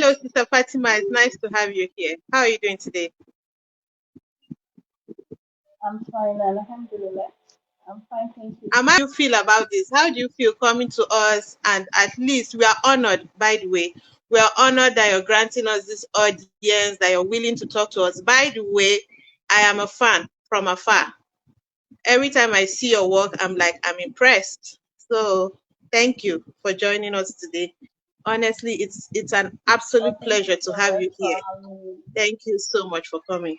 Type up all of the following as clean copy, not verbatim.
Hello, Sister Fatima. It's nice to have you here. How are you doing today? I'm fine, alhamdulillah. I'm fine, thank you. How do you feel about this? How do you feel coming to us? And at least we are honored, by the way. We are honored that you're granting us this audience, that you're willing to talk to us. By the way, I am a fan from afar. Every time I see your work, I'm impressed. So thank you for joining us today. Honestly, it's an Oh, absolute thank you pleasure to so have much you for here. having me. Thank you so much for coming.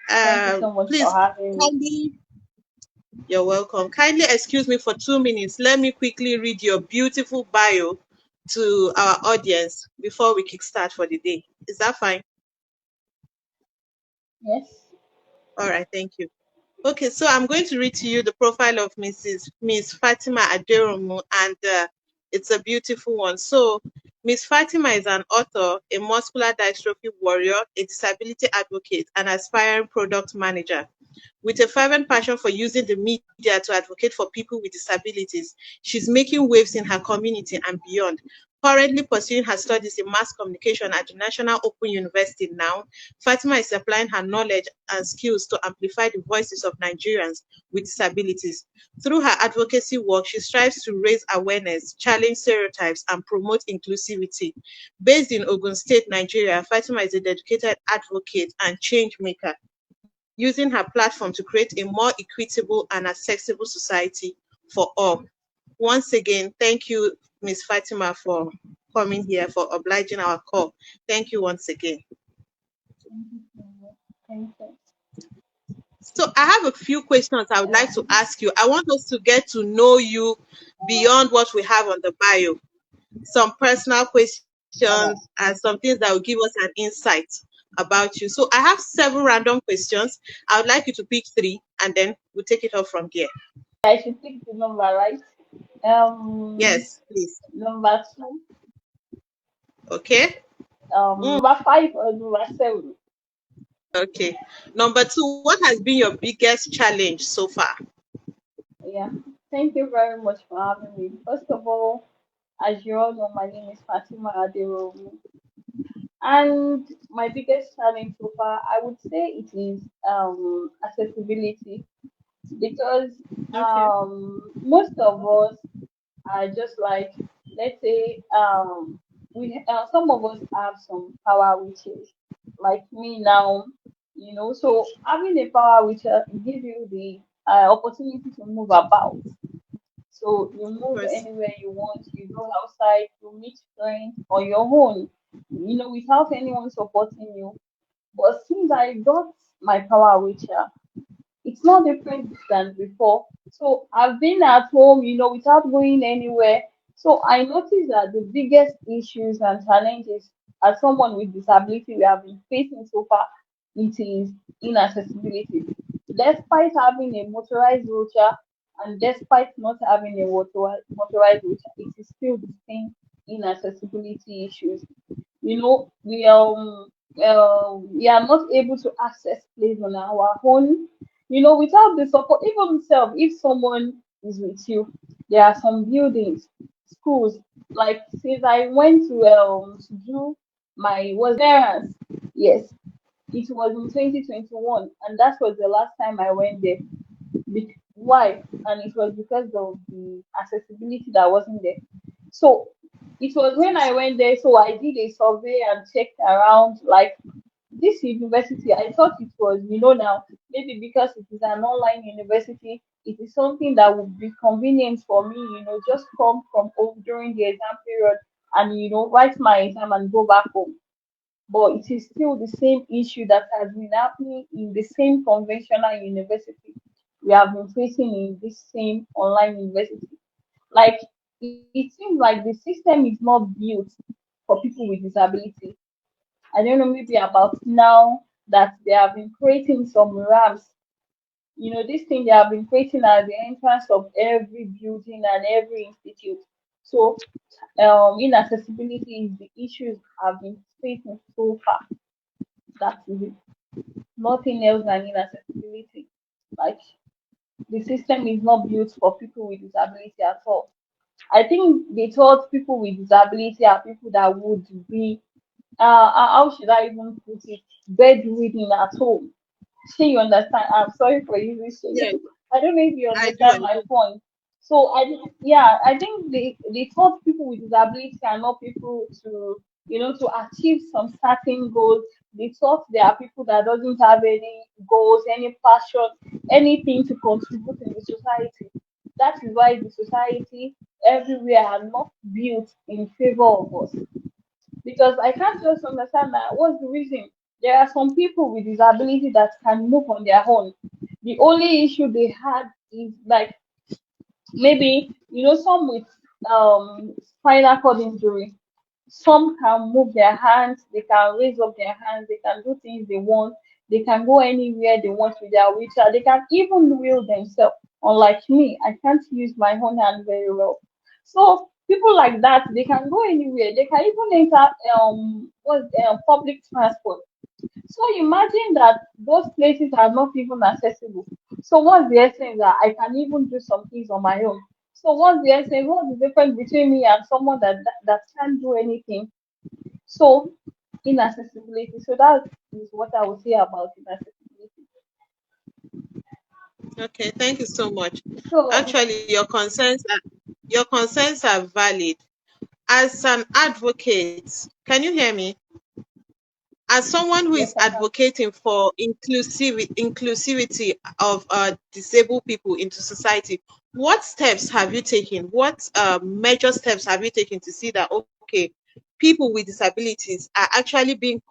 Thank you so much for Please having me. kindly, you're welcome. Kindly excuse me for 2 minutes. Let me quickly read your beautiful bio to our audience before we kickstart for the day. Is that fine? Yes. All right, thank you. Okay, so I'm going to read to you the profile of Miss Fatima Aderomu, and it's a beautiful one. So, Miss Fatima is an author, a muscular dystrophy warrior, a disability advocate, and aspiring product manager. With a fervent passion for using the media to advocate for people with disabilities, she's making waves in her community and beyond. Currently pursuing her studies in mass communication at the National Open University now, Fatima is applying her knowledge and skills to amplify the voices of Nigerians with disabilities. Through her advocacy work, she strives to raise awareness, challenge stereotypes, and promote inclusivity. Based in Ogun State, Nigeria, Fatima is a dedicated advocate and change maker, using her platform to create a more equitable and accessible society for all. Once again, thank you, Ms. Fatima, for coming here, for obliging our call. Thank you once again. Thank you so much. Thank you. So I have a few questions I would like to Um, ask you. I want us to get to know you beyond what we have on the bio. Some personal all right. questions and some things that will give us an insight about you. So I have several random questions. I would like you to pick three and then we'll take it off from there. I should pick the number, right? Yes, please. Number two, Okay. Mm, number five or number seven. okay. Number two, what has been your biggest challenge so far? Yeah. Thank you very much for having me. First of all, as you all know, my name is Fatima Aderomu. And my biggest challenge so far, I would say it is accessibility, because Okay. most of us are just like, let's say, we some of us have some power wheelchairs, like me now, so having a power wheelchair gives you the opportunity to move about. So you Of move course. anywhere you want, you go outside, you meet friends on your own, without anyone supporting you. But since I got my power wheelchair, it's not different than before. So I've been at home, without going anywhere. So I noticed that the biggest issues and challenges as someone with disability we have been facing so far, it is inaccessibility. Despite having a motorized wheelchair and despite not having a motorized wheelchair, it is still the same inaccessibility issues. We are not able to access place on our own, without the support. Even self, if someone is with you, there are some buildings, schools, like since I went to do my was clearance. Yes, it was in 2021, and that was the last time I went there. Why? And it was because of the accessibility that wasn't there. So it was when I went there, so I did a survey and checked around, like, this university. I thought it was, now maybe because it is an online university, it is something that would be convenient for me, just come from home during the exam period and, write my exam and go back home. But it is still the same issue that has been happening in the same conventional university we have been facing in this same online university. Like, it seems like the system is not built for people with disability. I don't know, maybe about now that they have been creating some ramps. This thing they have been creating at the entrance of every building and every institute. So, inaccessibility is the issues I've been facing so far. That is it. Nothing else than inaccessibility. Like, the system is not built for people with disability at all. I think they thought people with disability are people that would be, how should I even put it, bedridden at home. Sure, you understand? I'm sorry for using Yes, shit. I don't know if you I do. understand I my do. point. So yeah, I think they taught people with disability are not people to, to achieve some certain goals. They thought there are people that doesn't have any goals, any passion, anything to contribute in the society. That is why the society everywhere are not built in favor of us, because I can't just understand that. What's the reason? There are some people with disability that can move on their own. The only issue they had is like maybe some with spinal cord injury. Some can move their hands, they can raise up their hands, they can do things they want, they can go anywhere they want with their wheelchair, they can even wheel themselves. Unlike me, I can't use my own hand very well. So people like that, they can go anywhere, they can even enter public transport. So imagine that those places are not even accessible. So what's the essence that I can even do some things on my own? So what's the essence? What's the difference between me and someone that can't do anything? So inaccessibility. So that is what I would say about inaccessibility. Okay, thank you so much. So Actually, your concerns are valid. As an advocate, can you hear me? As someone who yes, is I can. advocating for inclusivity of disabled people into society, what steps have you taken? What major steps have you taken to see that okay, people with disabilities are actually being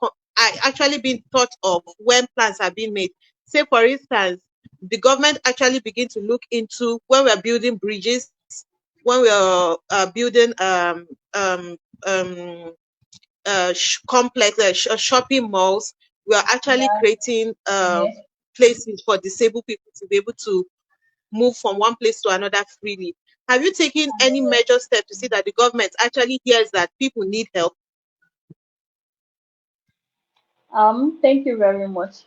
thought of when plans are being made? Say, for instance, the government actually begin to look into when we're building bridges, when we're building complex shopping malls. We are actually Yeah, creating yes. places for disabled people to be able to move from one place to another freely. Have you taken I'm any aware. major step to see that the government actually hears that people need help? Thank you very much.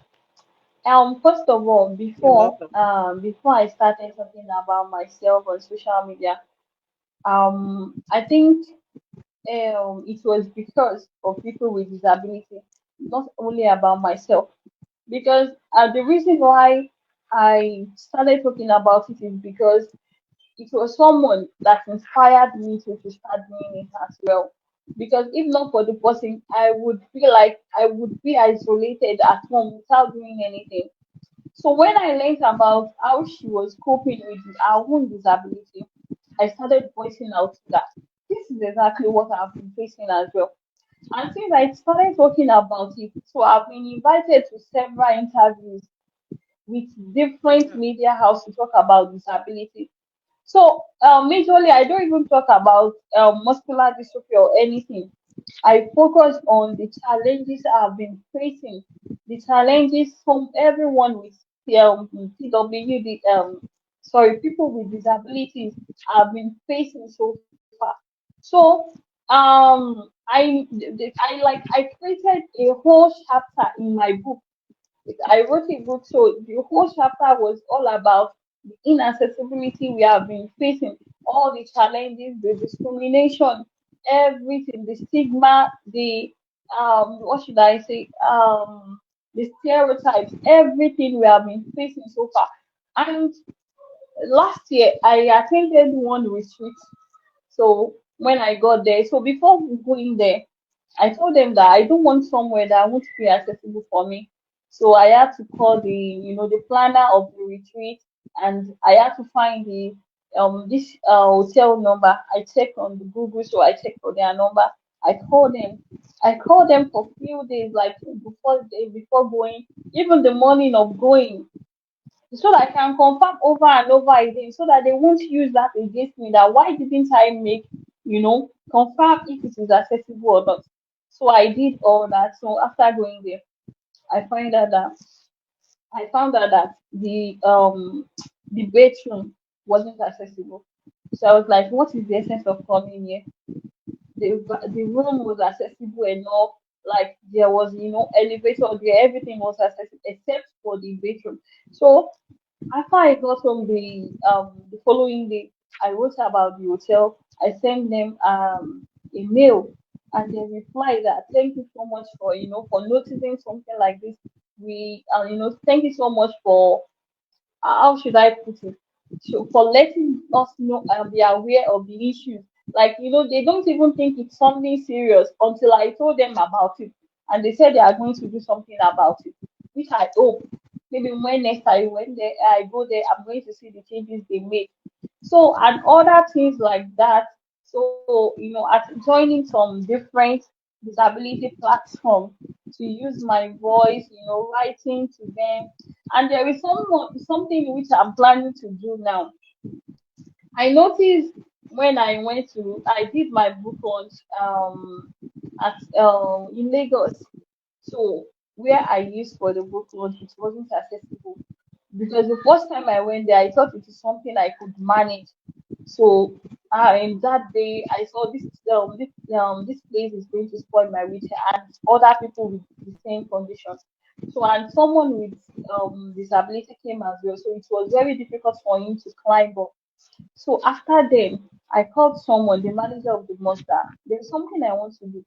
First of all, You're welcome. before I started talking about myself on social media, I think it was because of people with disability, not only about myself. Because the reason why I started talking about it is because it was someone that inspired me to start doing it as well. Because if not for the person, I would feel like I would be isolated at home without doing anything. So when I learned about how she was coping with her own disability, I started voicing out that this is exactly what I've been facing as well. And since I started talking about it, so I've been invited to several interviews with different Yeah. media houses to talk about disability. So majorly, I don't even talk about muscular dystrophy or anything. I focus on the challenges I've been facing, the challenges from everyone with PWD, sorry, people with disabilities have been facing so far. So I created a whole chapter in my book. I wrote a book, so the whole chapter was all about the inaccessibility we have been facing, all the challenges, the discrimination, everything, the stigma, the what should I say, the stereotypes, everything we have been facing so far. And last year, I attended one retreat. So when I got there, so before going there, I told them that I don't want somewhere that won't be accessible for me. So I had to call the planner of the retreat, and I had to find the this hotel number. I checked on the Google, so I checked for their number. I called them. I called them for few days, like before going, even the morning of going, so that I can confirm over and over again, so that they won't use that against me. That why didn't I make, confirm if it is accessible or not. So I did all that. So after going there, I find out that I found out that the bedroom wasn't accessible. So I was like, what is the essence of coming here? The room was accessible enough. Like there was elevator there, everything was accessible except for the bedroom. So after I got home the following day, I wrote about the hotel. I sent them a mail, and they replied that thank you so much for for noticing something like this. We thank you so much for how should I put it? So for letting us know and be aware of the issues. Like, they don't even think it's something serious until I told them about it. And they said they are going to do something about it, which I hope maybe when next I go there, I'm going to see the changes they made. So, and other things like that. So, at joining some different disability platform to use my voice, writing to them. And there is something which I'm planning to do now. I noticed when I did my book launch at in Lagos. So where I used for the book launch, it wasn't accessible because the first time I went there, I thought it is something I could manage. So in that day, I saw this place is going to spoil my wheelchair and other people with the same conditions. So and someone with disability came as well. So it was very difficult for him to climb up. So after then, I called someone, the manager of the monster. There's something I want to do,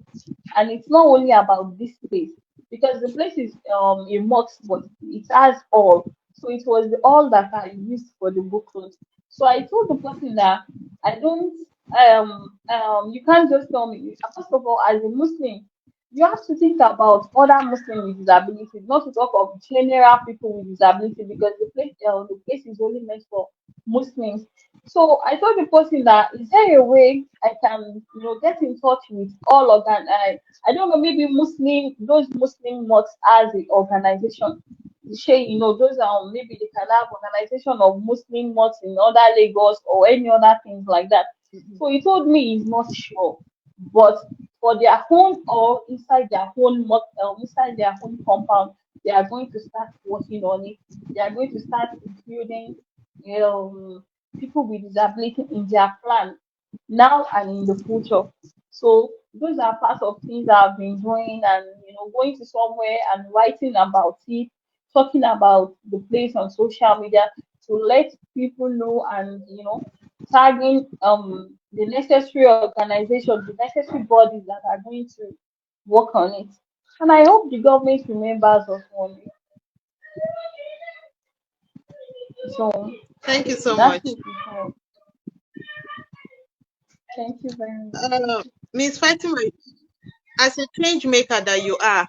and it's not only about this place because the place is a mosque, but it has all. So it was all that I used for the book launch. So I told the person that I don't you can't just tell me. First of all, as a Muslim, you have to think about other Muslims with disabilities, not to talk of general people with disability because the place is only meant for Muslims. So I told the person that is there a way I can, get in touch with all I don't know, maybe those Muslim mosques as the organization. Shey, those maybe they can have organization of Muslim mosques in other Lagos or any other things like that. So he told me he's not sure, but for their own or inside their own compound, they are going to start working on it. They are going to start including um, people with disability in their plan now and in the future. So those are part of things I've been doing and going to somewhere and writing about it, talking about the place on social media to let people know and tagging the necessary organizations, the necessary bodies that are going to work on it. And I hope the government remembers us one day. So Thank you so that's much. it. Thank you very much. Miss Fatima, as a change maker that you are,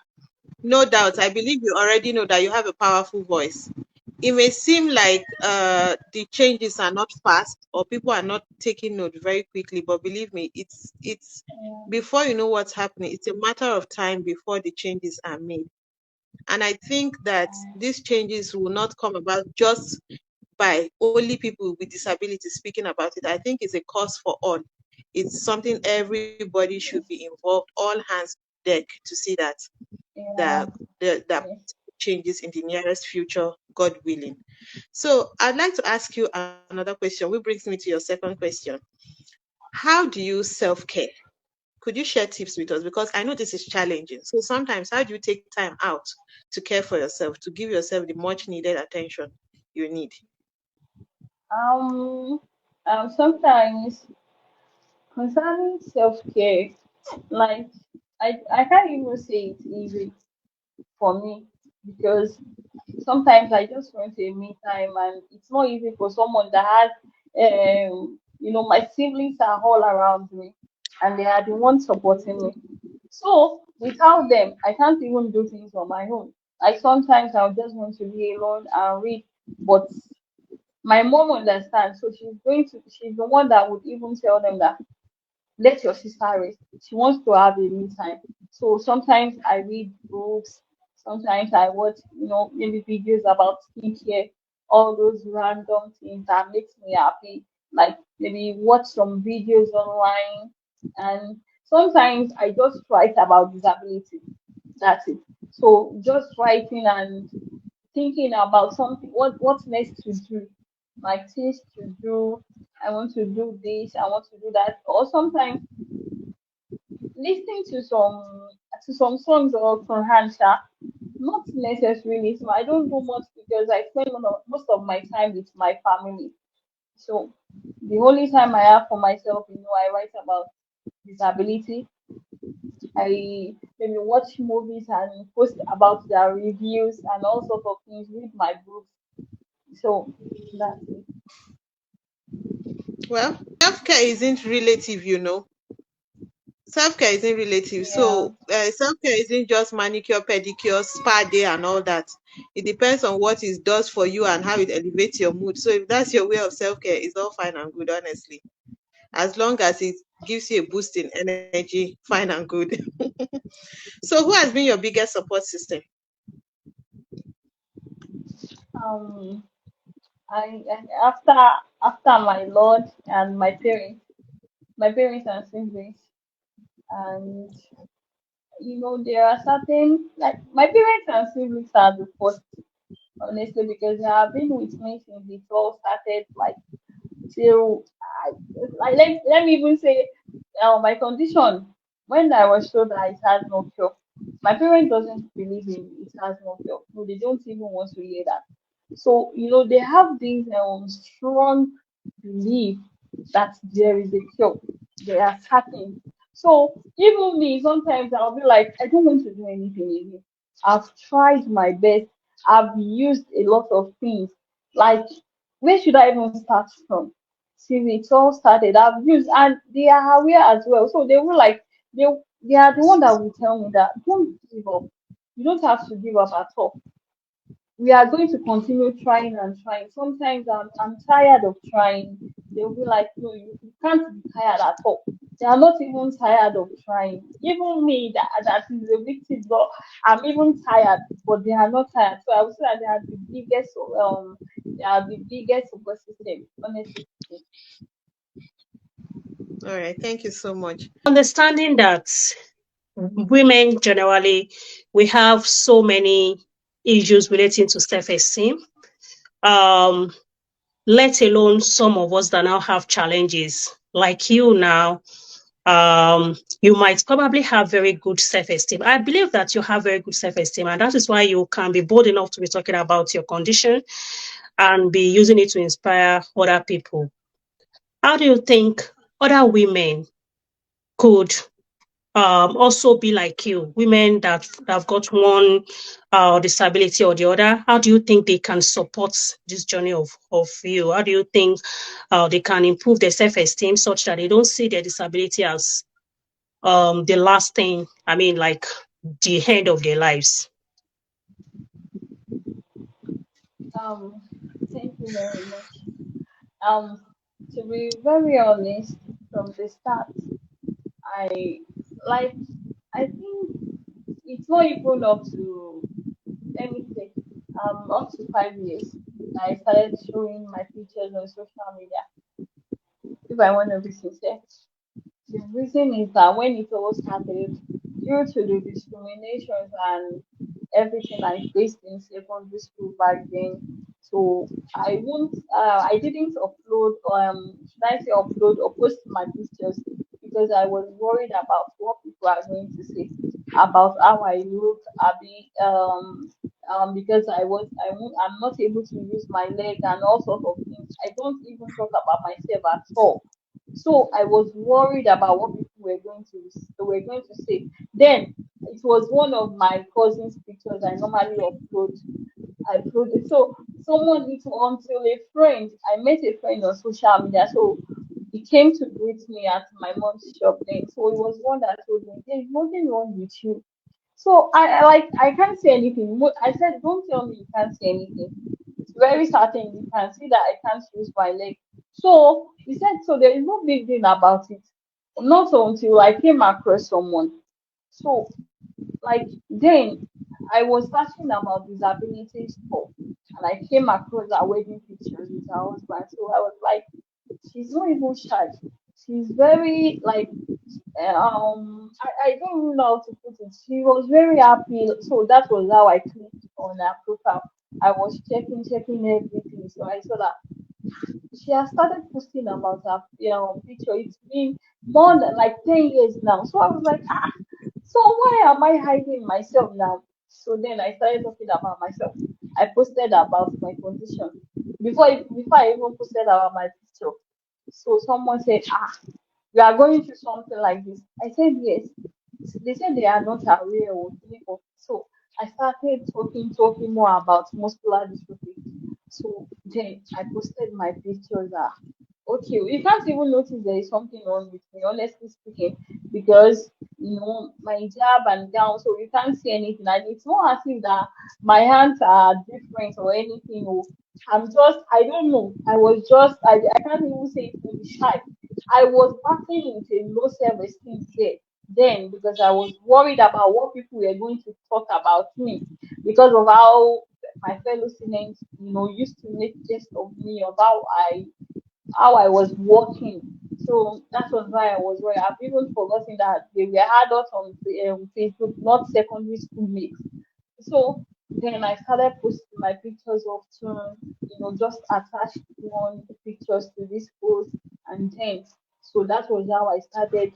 no doubt, I believe you already know that you have a powerful voice. It may seem like the changes are not fast or people are not taking note very quickly, but believe me, it's Yeah, before you know what's happening, it's a matter of time before the changes are made. And I think that these changes will not come about just by only people with disabilities speaking about it. I think it's a cause for all. It's something everybody should be involved, all hands deck to see that yeah, that yes. changes in the nearest future, God willing. So I'd like to ask you another question, which brings me to your second question. How do you self-care? Could you share tips with us? Because I know this is challenging. So sometimes how do you take time out to care for yourself, to give yourself the much needed attention you need? Um, Sometimes concerning self-care, like I can't even say it's easy for me because sometimes I just want a me time and it's not easy for someone that has my siblings are all around me and they are the ones supporting me. So without them, I can't even do things on my own. Like sometimes I just want to be alone and read, but my mom understands, so she's the one that would even tell them that let your sister rest. She wants to have a me time. So sometimes I read books, sometimes I watch, maybe videos about skincare, all those random things that makes me happy. Like maybe watch some videos online and sometimes I just write about disability. That's it. So just writing and thinking about something what's next to do, like things to do. I want to do this, I want to do that. Or sometimes listening to some songs or Quran, not necessarily. So I don't do much because I spend most of my time with my family. So The only time I have for myself, I write about disability. I maybe watch movies and post about their reviews and all sorts of things, read my books. So that's it. Well, self-care isn't relative. Self-care isn't relative. Yeah. So self-care isn't just manicure, pedicure, spa day and all that. It depends on what it does for you and how it elevates your mood. So if that's your way of self-care, it's all fine and good, honestly. As long as it gives you a boost in energy, fine and good. So who has been your biggest support system? Um. After my Lord and my parents and siblings, and there are certain, like, my parents and siblings are the first, honestly, because they have been with me since it all started, like, till I, like, let me even say, my condition, when I was told that it has no cure, my parents doesn't believe in it has no cure. No, they don't even want to hear that. So they have this strong belief that there is a cure. They are certain. So even me, sometimes I'll be like, I don't want to do anything again. I've tried my best. I've used a lot of things. Like, where should I even start from? Since it all started, I've used, and they are aware as well. So they will, like, they they are the one that will tell me that don't give up. You don't have to give up at all. We are going to continue trying and trying. Sometimes I'm tired of trying. They'll be like, no, you can't be tired at all. They are not even tired of trying. Even me, that is a victim, but I'm even tired, but they are not tired. So I would say that they are the biggest support system, honestly speaking. All right, thank you so much. Understanding that women generally, we have so many issues relating to self-esteem. Um, let alone some of us that now have challenges like you now. You might probably have very good self-esteem. I believe that you have very good self-esteem, and that is why you can be bold enough to be talking about your condition and be using it to inspire other people. How do you think other women could also be like you, women that have got one disability or the other? How do you think they can support this journey of you? How do you think they can improve their self-esteem such that they don't see their disability as the last thing, I mean, like the end of their lives? Um, Thank you very much. Um, to be very honest, from the start, I like I think it's not even up to, let me say, up to 5 years I started showing my pictures on social media. If I want to be sincere, the reason is that when it all started, due to the discriminations and everything I faced in secondary school back then, so I didn't upload, should I say upload or post my pictures, because I was worried about what people are going to say about how I look, because I'm not able to use my leg and all sorts of things. I don't even talk about myself at all. So I was worried about what people were going to say. Then it was one of my cousin's pictures I normally upload. I upload it. So someone it until a friend, I met a friend on social media. So he came to greet me at my mom's shop then. So it was one that told me, there's nothing wrong with you. So I can't say anything. I said, don't tell me you can't say anything. It's very certain you can see that I can't use my leg. So he said, so there is no big deal about it. Not until I came across someone. So, like, then I was searching about disability stuff, and I came across her wedding pictures with her husband. So I was like, she's not even shy. She's very, like, I don't even know how to put it. She was very happy. So that was how I clicked on her profile. I was checking everything. So I saw that she has started posting about her picture. It's been more than like 10 years now. So I was like, so why am I hiding myself now? So then I started talking about myself. I posted about my condition before I even posted about my picture. So someone said, you are going through something like this. I said, yes. They said they are not aware of it. So I started talking more about muscular dystrophy. So then I posted my pictures. Okay, you can't even notice there is something wrong with me, honestly speaking, because my hijab and gown, so you can't see anything. And it's not as if that my hands are different or anything. Or I'm just, I don't know. I can't even say it maybe shy. I was battling with a low self-esteem there then because I was worried about what people were going to talk about me because of how my fellow students, used to make jest of me of how I was working. So that was why I was worried. I've even forgotten that they were adults on Facebook, not secondary school mates. So then I started posting my pictures of tune, just attached one pictures to this post and then so that was how I started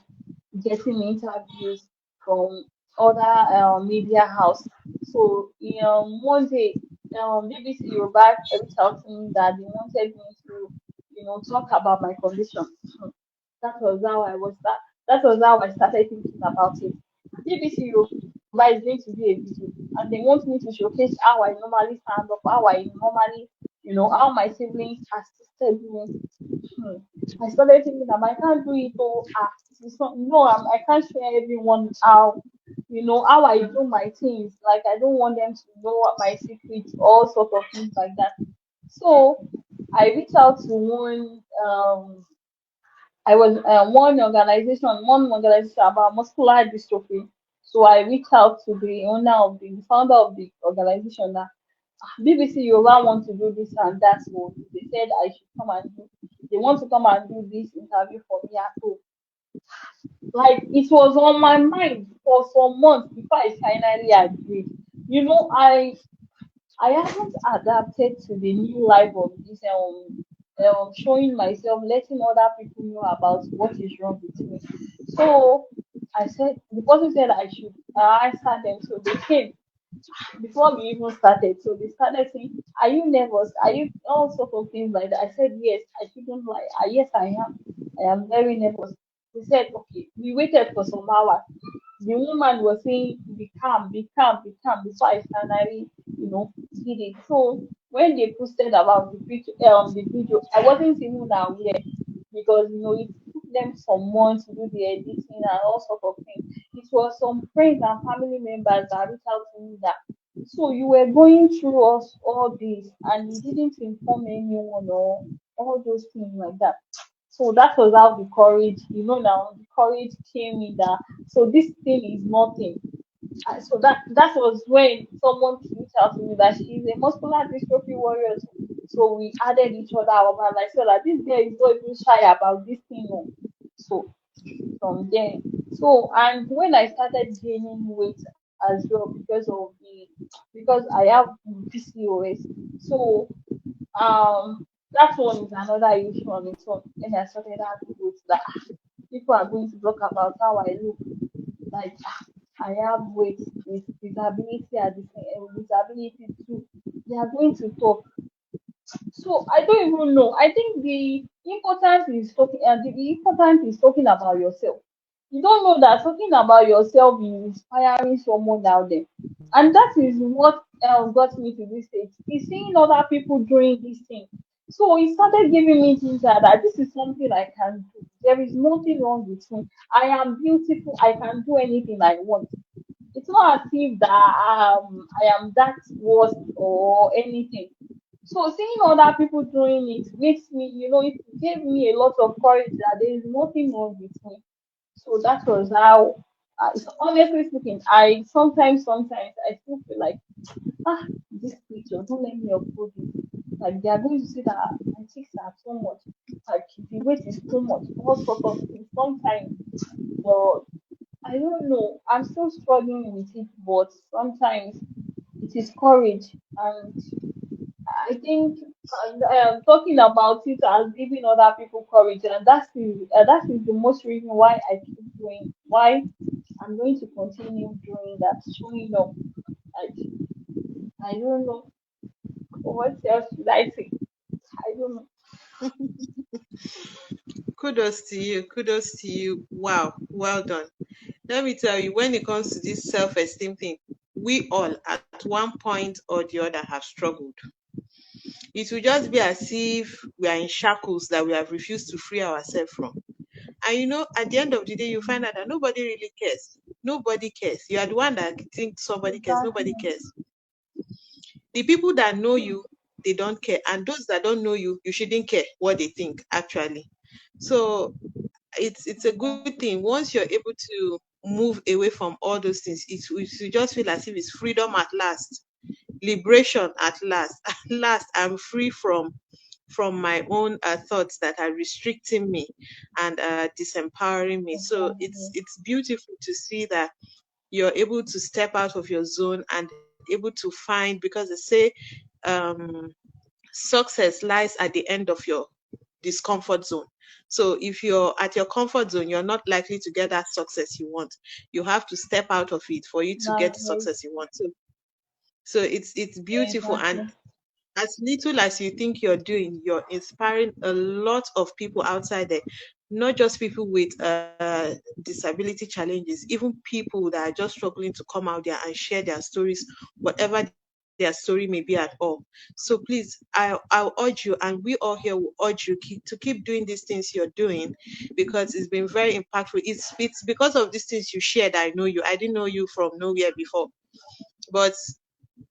getting interviews from other media house. So one day BBC Yoruba reached out to me that they wanted me to, talk about my condition. That was how I was that. That was how I started thinking about it. BBC Yoruba is going to do a video, and they want me to showcase how I normally stand up, how I normally, how my siblings assisted me. Hmm. I started thinking that I can't do it all. It's not, no, I can't show everyone how, how I do my things. Like I don't want them to know what my secrets, all sorts of things like that. So I reached out to I was one organization about muscular dystrophy. So I reached out to the founder of the organization that BBC Yoruba want to do this and that. So they said I should come and do. They want to come and do this interview for me at home. Like it was on my mind for some months before I finally agreed. You know, I haven't adapted to the new life of this showing myself, letting other people know about what is wrong with me. So I said the person said I should answer them. So they came before we even started. So they started saying, are you nervous? Are you all sorts of things like that? I said, yes, I shouldn't lie. Yes, I am. I am very nervous. They said, okay, we waited for some hours. The woman was saying, be calm, be calm, be calm before I finally, did it. So when they posted about the video, I wasn't even aware because it took them some months to do the editing and all sorts of things. It was some friends and family members that reached out to me that so you were going through us all this and you didn't inform anyone or all those things like that. So that was how the courage, now the courage came in that so this thing is nothing. So that was when someone reached out to me that she's a muscular dystrophy warrior. So we added each other up and I said that this girl is not even shy about this thing. No. So from there. So and when I started gaining weight as well because I have PCOS. So that one is another issue on its own. And I started having weight that people are going to talk about how I look like I have weight with disability at the same disability too. They are going to talk. So I don't even know. I think the important is talking about yourself. You don't know that talking about yourself is inspiring someone out there. And that is what got me to this stage. Is seeing other people doing this thing. So it started giving me things that this is something I can do. There is nothing wrong with me. I am beautiful. I can do anything I want. It's not as if that I am that worst or anything. So seeing other people doing it makes me, it gave me a lot of courage that there is nothing wrong with me. So that was how, so honestly speaking, I sometimes I still feel like, this picture, don't let me upload it. Like they are going to see that my cheeks are too much, like the weight is too much, all sorts of things. Sometimes, but I don't know. I'm still struggling with it, but sometimes it is courage and I think talking about it has given other people courage, and that is the most reason why I keep doing. Why I'm going to continue doing that, showing up. Like I don't know what else should I say. I don't know. Kudos to you. Kudos to you. Wow. Well done. Let me tell you, when it comes to this self-esteem thing, we all at one point or the other have struggled. It will just be as if we are in shackles that we have refused to free ourselves from. And at the end of the day, you find out that nobody really cares. Nobody cares. You are the one that thinks somebody cares. Nobody Exactly. cares. The people that know you, they don't care. And those that don't know you, you shouldn't care what they think, actually. So it's a good thing. Once you're able to move away from all those things, you just feel as if it's freedom at last, liberation at last. At last, I'm free from my own thoughts that are restricting me and disempowering me. So it's Exactly. it's beautiful to see that you're able to step out of your zone and able to find, because they say um, success lies at the end of your discomfort zone. So if you're at your comfort zone, you're not likely to get that success you want. You have to step out of it for you to get the That's very success you want. So it's beautiful. And exactly. as little as you think you're doing, you're inspiring a lot of people outside there, not just people with disability challenges, even people that are just struggling to come out there and share their stories, whatever their story may be at all. So please, I'll urge you, and we all here will urge you to keep doing these things you're doing, because it's been very impactful. It's because of these things you shared I know you. I didn't know you from nowhere before, but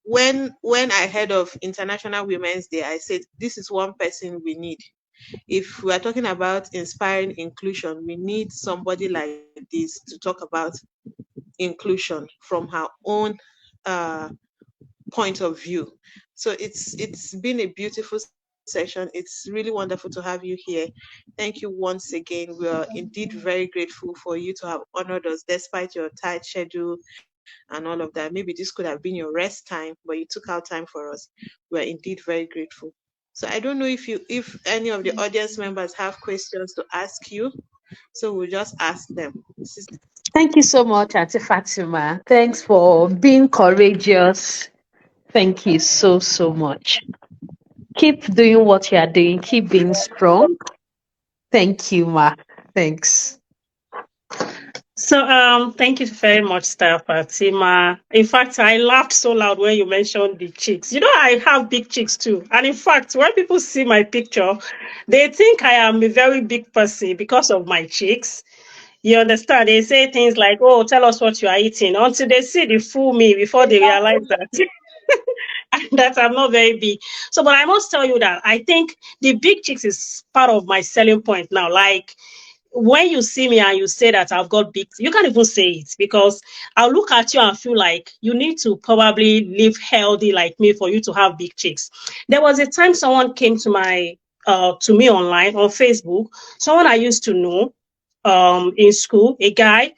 when I heard of International Women's Day, I said this is one person we need. If we are talking about inspiring inclusion, we need somebody like this to talk about inclusion from her own uh, point of view. So it's been a beautiful session. It's really wonderful to have you here. Thank you once again. We are indeed very grateful for you to have honored us despite your tight schedule and all of that. Maybe this could have been your rest time, but you took out time for us. We are indeed very grateful. So I don't know if any of the audience members have questions to ask you. So we'll just ask them. Thank you so much, Auntie Fatima. Thanks for being courageous. Thank you so, so much. Keep doing what you are doing. Keep being strong. Thank you, Ma. Thanks. So, thank you very much, Star Fatima. In fact, I laughed so loud when you mentioned the cheeks. You know, I have big cheeks too. And in fact, when people see my picture, they think I am a very big person because of my cheeks. You understand? They say things like, "Oh, tell us what you are eating," until they see the full me before they realize Exactly. that that I'm not very big. So, but I must tell you that I think the big cheeks is part of my selling point now. Like when you see me and you say that I've got big, you can't even say it because I'll look at you and feel like you need to probably live healthy like me for you to have big cheeks. There was a time someone came to me online on Facebook, someone I used to know in school, a guy,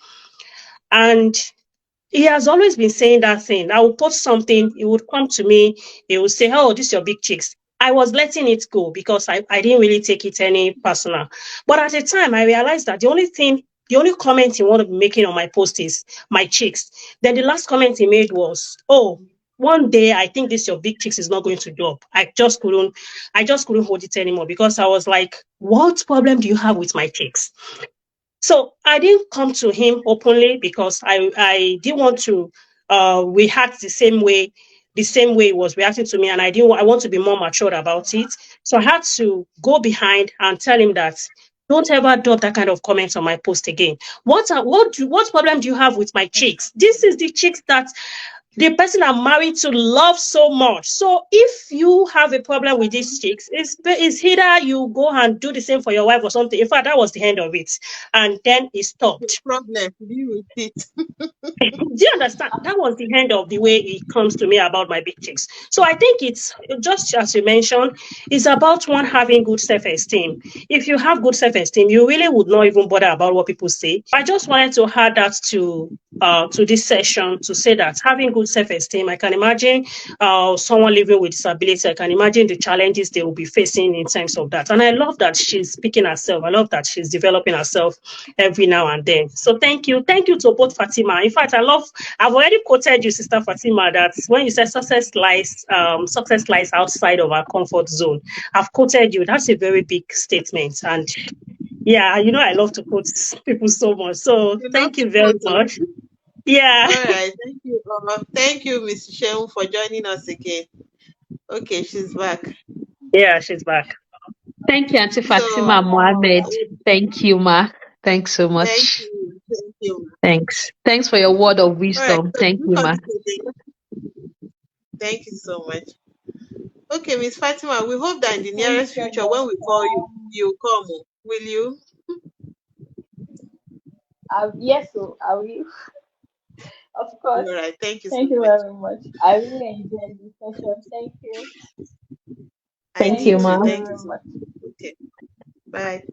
and he has always been saying that thing. I would post something, he would come to me, he would say, "Oh, this is your big chicks." I was letting it go because I didn't really take it any personal. But at the time, I realized that the only comment he wanted to be making on my post is my chicks. Then the last comment he made was, "Oh, one day I think this your big chicks is not going to drop." I just couldn't hold it anymore because I was like, what problem do you have with my chicks? So I didn't come to him openly because I didn't want to react the same way he was reacting to me, and I want to be more mature about it. So I had to go behind and tell him that don't ever drop that kind of comments on my post again. What problem do you have with my chicks? This is the chicks that the person I'm married to loves so much. So if you have a problem with these chicks, it's either you go and do the same for your wife or something. In fact, that was the end of it. And then it Your stopped. problem. Deal with it. Do you understand? That was the end of the way it comes to me about my big chicks. So I think it's just as you mentioned, it's about one having good self-esteem. If you have good self-esteem, you really would not even bother about what people say. I just wanted to add that to this session to say that having good self-esteem, I can imagine someone living with disability, I can imagine the challenges they will be facing in terms of that. And I love that she's picking herself. I love that she's developing herself every now and then. So thank you. Thank you to both Fatima. In fact, I've already quoted you, Sister Fatima, that when you said success lies outside of our comfort zone. I've quoted you. That's a very big statement. And Yeah, I love to quote people so much. So You love thank to you very quote. much. Yeah. All right. Thank you. Thank you, Miss Sheung, for joining us again. Okay, she's back. Yeah, she's back. Thank you, Auntie So, Fatima Mohammed. Thank you, Ma. Thanks so thank much. you. Thank you. Thanks. Thanks for your word of All right. wisdom. So, Thank do you you, want Ma. me to say? Thank you so much. Okay, Miss Fatima, we hope that in the Thank nearest you so future, much. when we call you, you come. Will you? Yes, so I will. Of course. All right. Thank you so Thank you much. very much. I really enjoyed this session. Thank you. I Thank Thank you, did you too. Ma. Thank you very so much. much. Okay. Bye.